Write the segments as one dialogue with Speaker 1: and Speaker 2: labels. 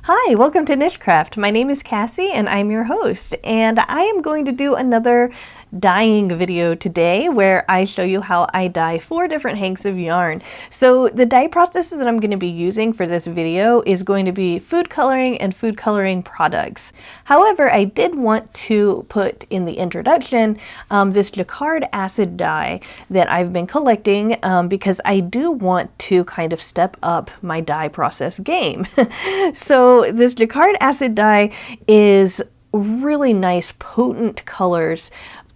Speaker 1: Hi, welcome to NicheCraft. My name is Cassie and I'm your host, and I am going to do another dyeing video today where I show you how I dye 4 different hanks of yarn. So the dye processes that I'm going to be using for this video is going to be food coloring and food coloring products. However, I did want to put in the introduction this Jacquard acid dye that I've been collecting because I do want to kind of step up my dye process game. So this Jacquard acid dye is really nice, potent colors.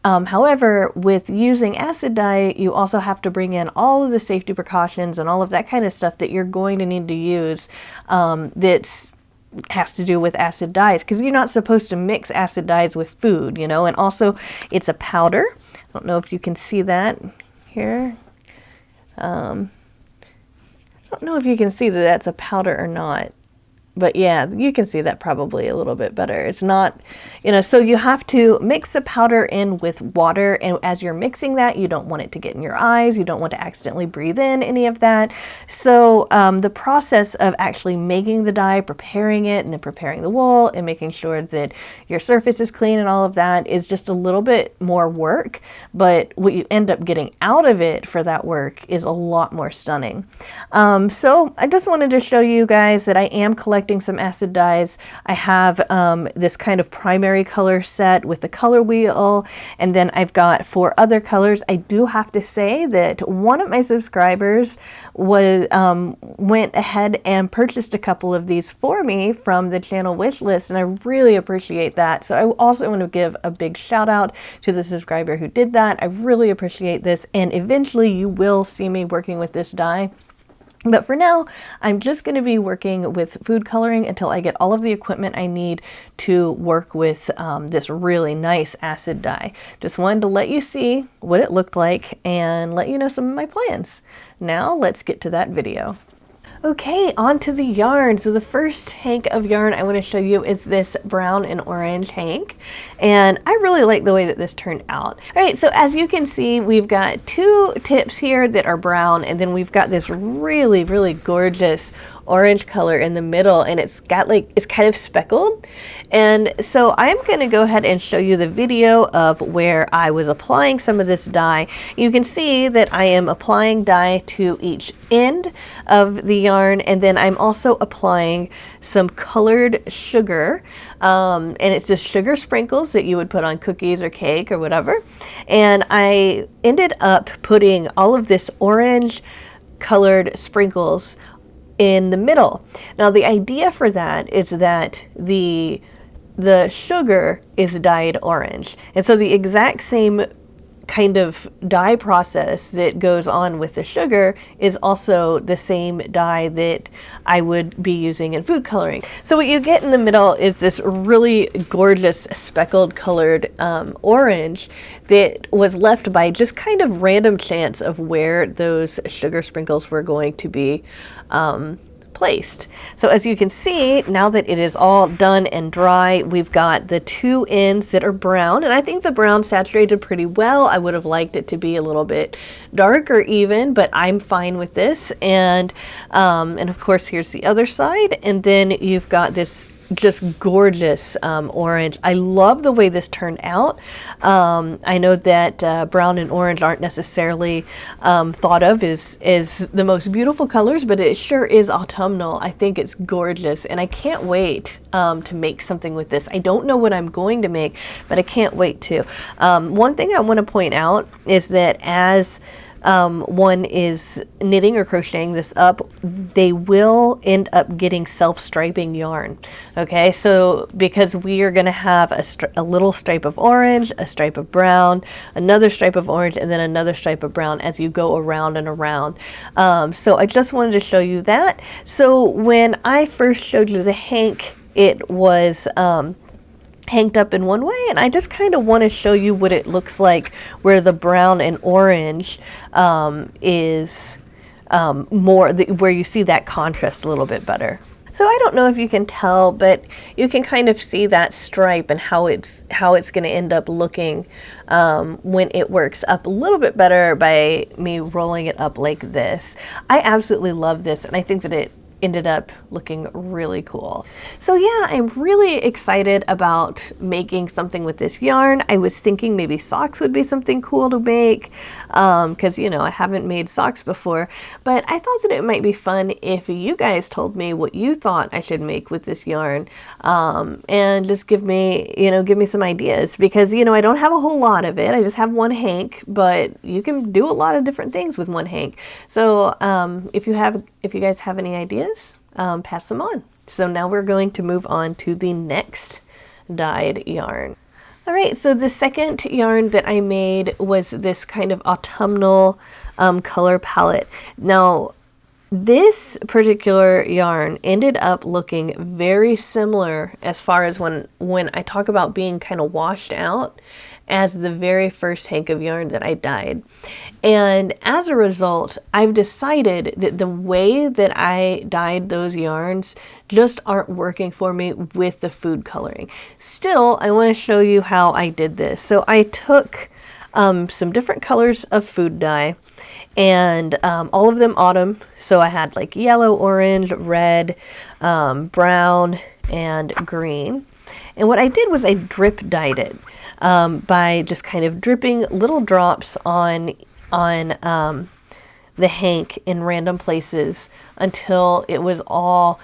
Speaker 1: However, with using acid dye, you also have to bring in all of the safety precautions and all of that kind of stuff that you're going to need to use that has to do with acid dyes, because you're not supposed to mix acid dyes with food, you know, and also it's a powder. I don't know if you can see that here. I don't know if you can see that that's a powder or not. But yeah, you can see that probably a little bit better. It's not, you know, so you have to mix the powder in with water. And as you're mixing that, you don't want it to get in your eyes. You don't want to accidentally breathe in any of that. So the process of actually making the dye, preparing it, and then preparing the wool and making sure that your surface is clean and all of that is just a little bit more work. But what you end up getting out of it for that work is a lot more stunning. So I just wanted to show you guys that I am collecting some acid dyes. I have this kind of primary color set with the color wheel, and then I've got 4 other colors. I do have to say that one of my subscribers was went ahead and purchased a couple of these for me from the channel wish list, and I really appreciate that. So I also want to give a big shout out to the subscriber who did that. I really appreciate this, and eventually you will see me working with this dye. But for now, I'm just going to be working with food coloring until I get all of the equipment I need to work with this really nice acid dye. Just wanted to let you see what it looked like and let you know some of my plans. Now let's get to that video. Okay, on to the yarn. So the first hank of yarn I want to show you is this brown and orange hank, and I really like the way that this turned out. All right, so as you can see, we've got 2 tips here that are brown, and then we've got this really, really gorgeous orange color in the middle, and it's got like, it's kind of speckled. And so I'm going to go ahead and show you the video of where I was applying some of this dye. You can see that I am applying dye to each end of the yarn, and then I'm also applying some colored sugar, and it's just sugar sprinkles that you would put on cookies or cake or whatever. And I ended up putting all of this orange colored sprinkles in the middle. Now the idea for that is that the sugar is dyed orange, and so the exact same kind of dye process that goes on with the sugar is also the same dye that I would be using in food coloring. So what you get in the middle is this really gorgeous speckled colored orange that was left by just kind of random chance of where those sugar sprinkles were going to be placed. So as you can see, now that it is all done and dry, we've got the 2 ends that are brown, and I think the brown saturated pretty well. I would have liked it to be a little bit darker even, but I'm fine with this. And of course, here's the other side, and then you've got this just gorgeous orange. I love the way this turned out. I know that brown and orange aren't necessarily thought of as the most beautiful colors, but it sure is autumnal. I think it's gorgeous, and I can't wait to make something with this. I don't know what I'm going to make, but I can't wait to. One thing I want to point out is that as one is knitting or crocheting this up, they will end up getting self-striping yarn. Okay, so because we are going to have a little stripe of orange, a stripe of brown, another stripe of orange, and then another stripe of brown as you go around and around. So I just wanted to show you that. So when I first showed you the hank, it was hanked up in one way, and I just kind of want to show you what it looks like where the brown and orange is more where you see that contrast a little bit better. So I don't know if you can tell, but you can kind of see that stripe and how it's going to end up looking when it works up a little bit better by me rolling it up like this. I absolutely love this, and I think that it ended up looking really cool. So yeah, I'm really excited about making something with this yarn. I was thinking maybe socks would be something cool to make, because you know, I haven't made socks before, but I thought that it might be fun if you guys told me what you thought I should make with this yarn, and just give me some ideas, because you know, I don't have a whole lot of it. I just have one hank, but you can do a lot of different things with one hank. So if you guys have any ideas, pass them on. So now we're going to move on to the next dyed yarn. All right, so the second yarn that I made was this kind of autumnal color palette. Now, this particular yarn ended up looking very similar as far as when I talk about being kind of washed out, as the very first hank of yarn that I dyed. And as a result, I've decided that the way that I dyed those yarns just aren't working for me with the food coloring. Still, I want to show you how I did this. So I took some different colors of food dye, and all of them autumn. So I had like yellow, orange, red, brown, and green. And what I did was I drip dyed it by just kind of dripping little drops on the hank in random places until it was all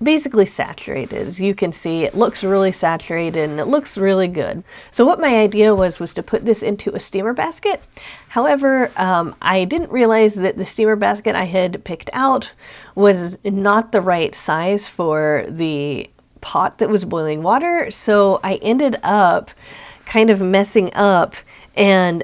Speaker 1: basically saturated. As you can see, it looks really saturated and it looks really good. So what my idea was to put this into a steamer basket. However, I didn't realize that the steamer basket I had picked out was not the right size for the pot that was boiling water. So I ended up kind of messing up, and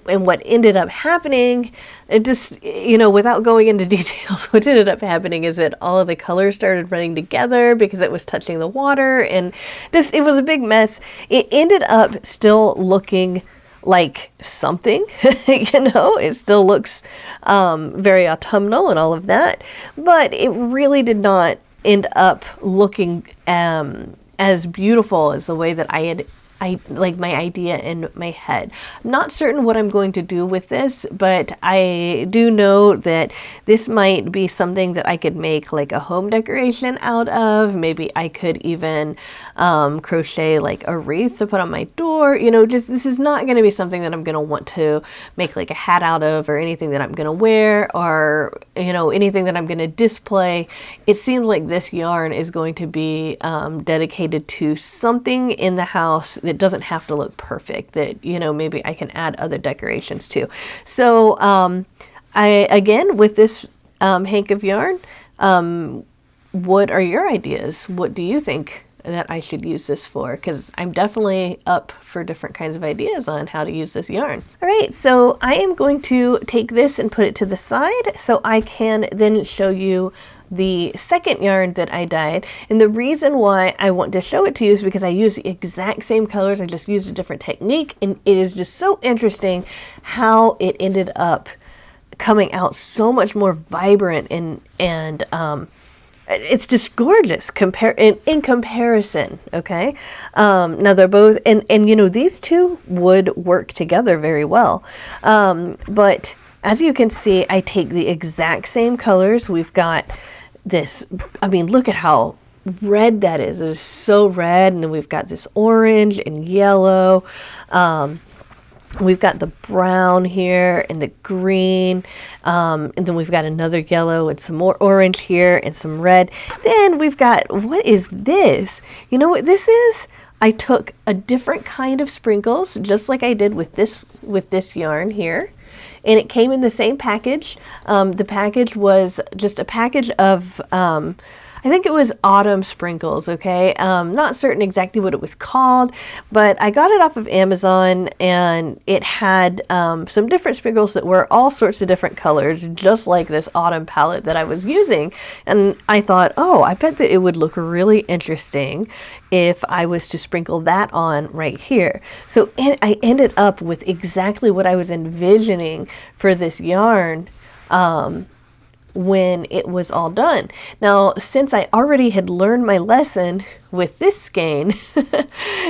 Speaker 1: what ended up happening, it just, you know, without going into details, what ended up happening is that all of the colors started running together because it was touching the water, and just, it was a big mess. It ended up still looking like something, you know, it still looks very autumnal and all of that, but it really did not end up looking as beautiful as the way that I like my idea in my head. I'm not certain what I'm going to do with this, but I do know that this might be something that I could make like a home decoration out of. Maybe I could even crochet like a wreath to put on my door. You know, just, this is not going to be something that I'm going to want to make like a hat out of, or anything that I'm going to wear, or, you know, anything that I'm going to display. It seems like this yarn is going to be dedicated to something in the house that doesn't have to look perfect, that, you know, maybe I can add other decorations to. So again, with this hank of yarn, what are your ideas? What do you think that I should use this for? Because I'm definitely up for different kinds of ideas on how to use this yarn. All right, so I am going to take this and put it to the side so I can then show you the second yarn that I dyed. And the reason why I want to show it to you is because I use the exact same colors. I just used a different technique, and it is just so interesting how it ended up coming out so much more vibrant, and it's just gorgeous in comparison. Okay, now they're both, and you know, these two would work together very well, but as you can see, I take the exact same colors. We've got this, I mean, look at how red that is. It is so red. And then we've got this orange and yellow. We've got the brown here and the green. And then we've got another yellow and some more orange here and some red. Then we've got, what is this? You know what this is? I took a different kind of sprinkles, just like I did with this yarn here. And it came in the same package. The package was just a package of, I think it was autumn sprinkles, okay? Not certain exactly what it was called, but I got it off of Amazon, and it had some different sprinkles that were all sorts of different colors, just like this autumn palette that I was using. And I thought, oh, I bet that it would look really interesting if I was to sprinkle that on right here. So I ended up with exactly what I was envisioning for this yarn. when it was all done. Now, since I already had learned my lesson with this skein,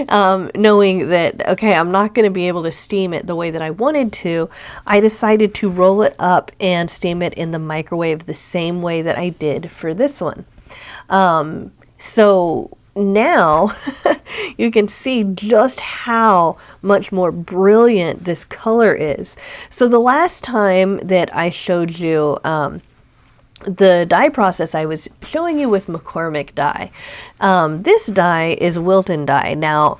Speaker 1: knowing that, okay, I'm not going to be able to steam it the way that I wanted to, I decided to roll it up and steam it in the microwave the same way that I did for this one. So now you can see just how much more brilliant this color is. So the last time that I showed you the dye process, I was showing you with McCormick dye. This dye is Wilton dye. Now,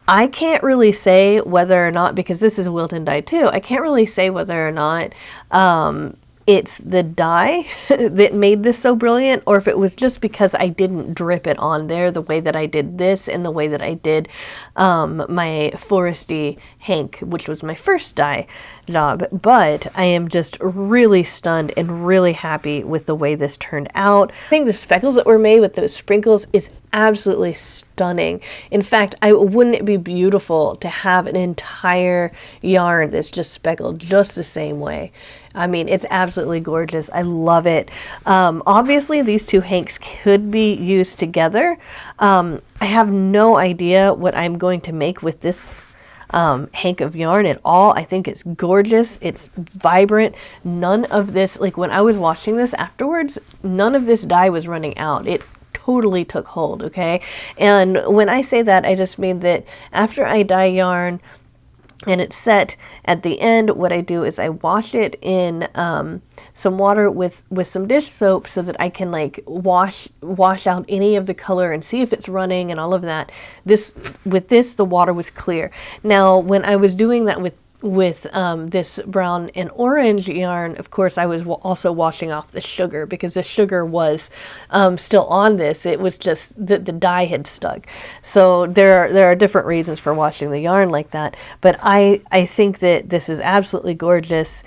Speaker 1: I can't really say whether or not, because this is Wilton dye too, I can't really say whether or not it's the dye that made this so brilliant, or if it was just because I didn't drip it on there the way that I did this and the way that I did my foresty hank, which was my first dye job. But I am just really stunned and really happy with the way this turned out. I think the speckles that were made with those sprinkles is absolutely stunning. In fact, wouldn't it be beautiful to have an entire yarn that's just speckled just the same way? I mean, it's absolutely gorgeous. I love it. Obviously, these two hanks could be used together. I have no idea what I'm going to make with this hank of yarn at all. I think it's gorgeous. It's vibrant. None of this, like when I was washing this afterwards, none of this dye was running out. It totally took hold, okay? And when I say that, I just mean that after I dye yarn and it's set at the end, what I do is I wash it in some water with some dish soap so that I can like wash out any of the color and see if it's running and all of that. With this, the water was clear. Now, when I was doing that with this brown and orange yarn, of course, I was also washing off the sugar because the sugar was still on this. It was just that the dye had stuck. So there are different reasons for washing the yarn like that. But I think that this is absolutely gorgeous.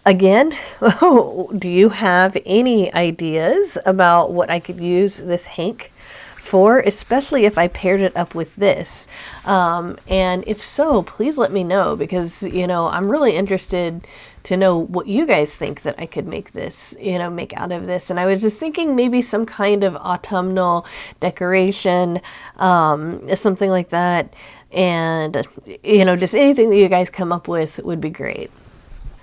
Speaker 1: Again, do you have any ideas about what I could use this hank for, especially if I paired it up with this? And if so, please let me know, because, you know, I'm really interested to know what you guys think that I could make this, you know, make out of this. And I was just thinking maybe some kind of autumnal decoration, something like that. And, you know, just anything that you guys come up with would be great.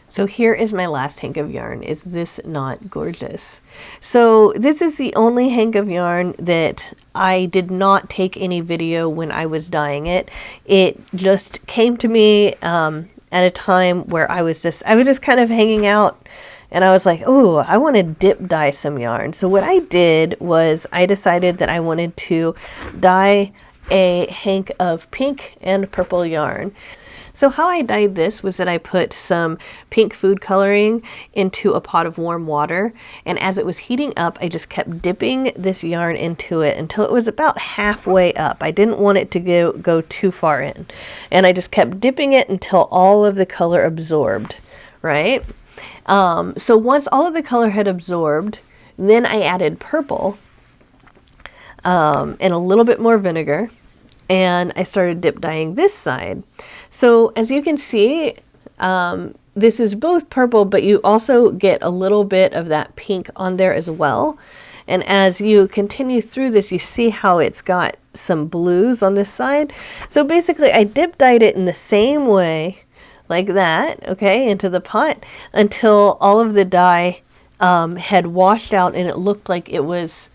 Speaker 1: So here is my last hank of yarn. Is this not gorgeous? So this is the only hank of yarn that I did not take any video when I was dyeing it. It just came to me at a time where I was just kind of hanging out, and I was like, oh, I want to dip dye some yarn. So what I did was I decided that I wanted to dye a hank of pink and purple yarn. So how I dyed this was that I put some pink food coloring into a pot of warm water, and as it was heating up, I just kept dipping this yarn into it until it was about halfway up. I didn't want it to go too far in, and I just kept dipping it until all of the color absorbed, right? So once all of the color had absorbed, then I added purple and a little bit more vinegar, and I started dip dyeing this side. So as you can see, this is both purple, but you also get a little bit of that pink on there as well. And as you continue through this, you see how it's got some blues on this side. So basically I dip dyed it in the same way, like that, okay, into the pot until all of the dye had washed out and it looked like it was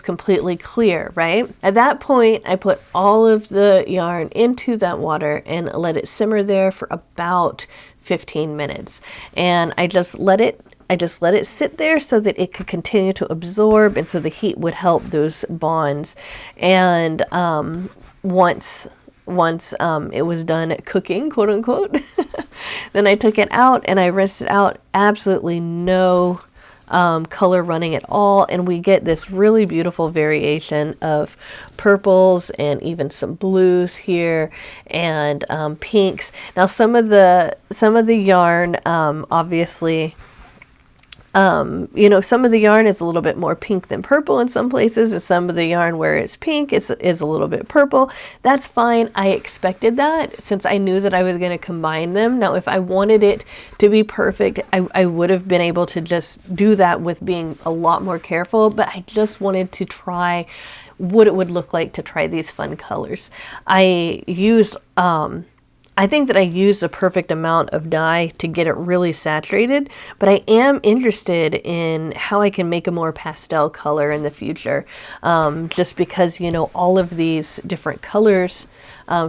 Speaker 1: completely clear, right? At that point, I put all of the yarn into that water and let it simmer there for about 15 minutes. And I just let it sit there so that it could continue to absorb, and so the heat would help those bonds. And once it was done cooking, quote unquote, then I took it out and I rinsed it out. Absolutely no color running at all, and we get this really beautiful variation of purples and even some blues here and pinks. Now some of the yarn obviously You know, some of the yarn is a little bit more pink than purple in some places, and some of the yarn where it's pink is a little bit purple. That's fine. I expected that since I knew that I was going to combine them. Now, if I wanted it to be perfect, I would have been able to just do that with being a lot more careful, but I just wanted to try what it would look like to try these fun colors. I think that I used a perfect amount of dye to get it really saturated, but I am interested in how I can make a more pastel color in the future. Just because, you know, all of these different colors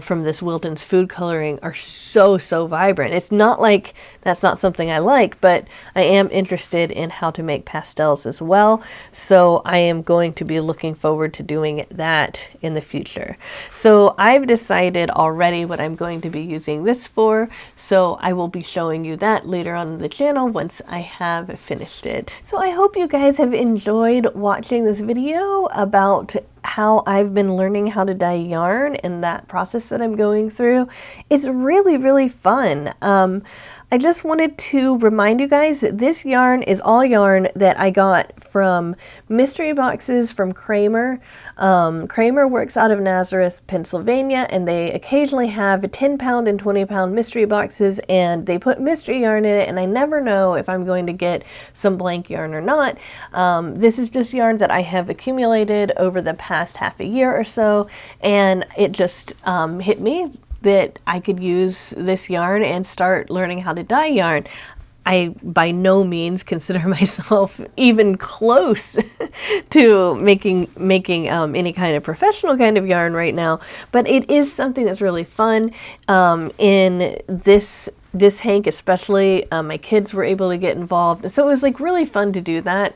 Speaker 1: from this Wilton's food coloring are so vibrant. It's not like that's not something I like, but I am interested in how to make pastels as well. So I am going to be looking forward to doing that in the future. So I've decided already what I'm going to be using this for. So I will be showing you that later on the channel once I have finished it. So I hope you guys have enjoyed watching this video about how I've been learning how to dye yarn and that process that I'm going through. It's really fun. I just wanted to remind you guys that this yarn is all yarn that I got from mystery boxes from Kramer. Kramer works out of Nazareth, Pennsylvania, and they occasionally have 10-pound and 20-pound mystery boxes, and they put mystery yarn in it, and I never know if I'm going to get some blank yarn or not. This is just yarns that I have accumulated over the past half a year or so, and it just hit me that I could use this yarn and start learning how to dye yarn. I by no means consider myself even close to making any kind of professional kind of yarn right now, but it is something that's really fun. In this hank especially, my kids were able to get involved, so it was like really fun to do that.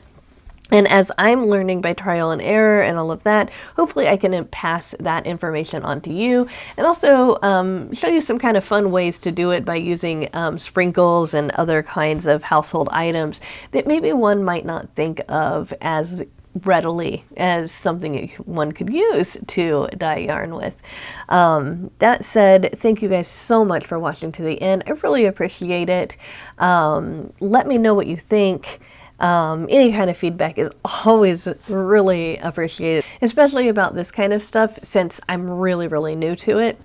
Speaker 1: And as I'm learning by trial and error and all of that, hopefully I can pass that information on to you, and also show you some kind of fun ways to do it by using sprinkles and other kinds of household items that maybe one might not think of as readily as something one could use to dye yarn with. That said, thank you guys so much for watching to the end. I really appreciate it. Let me know what you think. Any kind of feedback is always really appreciated, especially about this kind of stuff since I'm really new to it.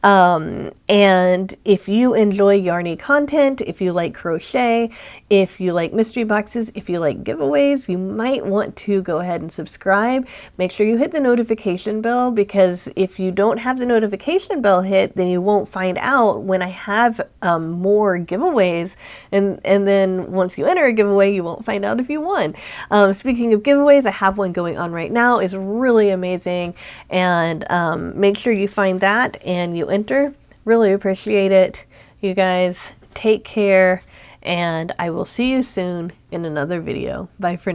Speaker 1: And if you enjoy yarny content, if you like crochet, if you like mystery boxes, if you like giveaways, you might want to go ahead and subscribe. Make sure you hit the notification bell, because if you don't have the notification bell hit, then you won't find out when I have more giveaways, and then once you enter a giveaway, you won't find out if you won. Speaking of giveaways, I have one going on right now. It's really amazing, and make sure you find that and you enter. Really appreciate it. You guys take care, and I will see you soon in another video. Bye for now.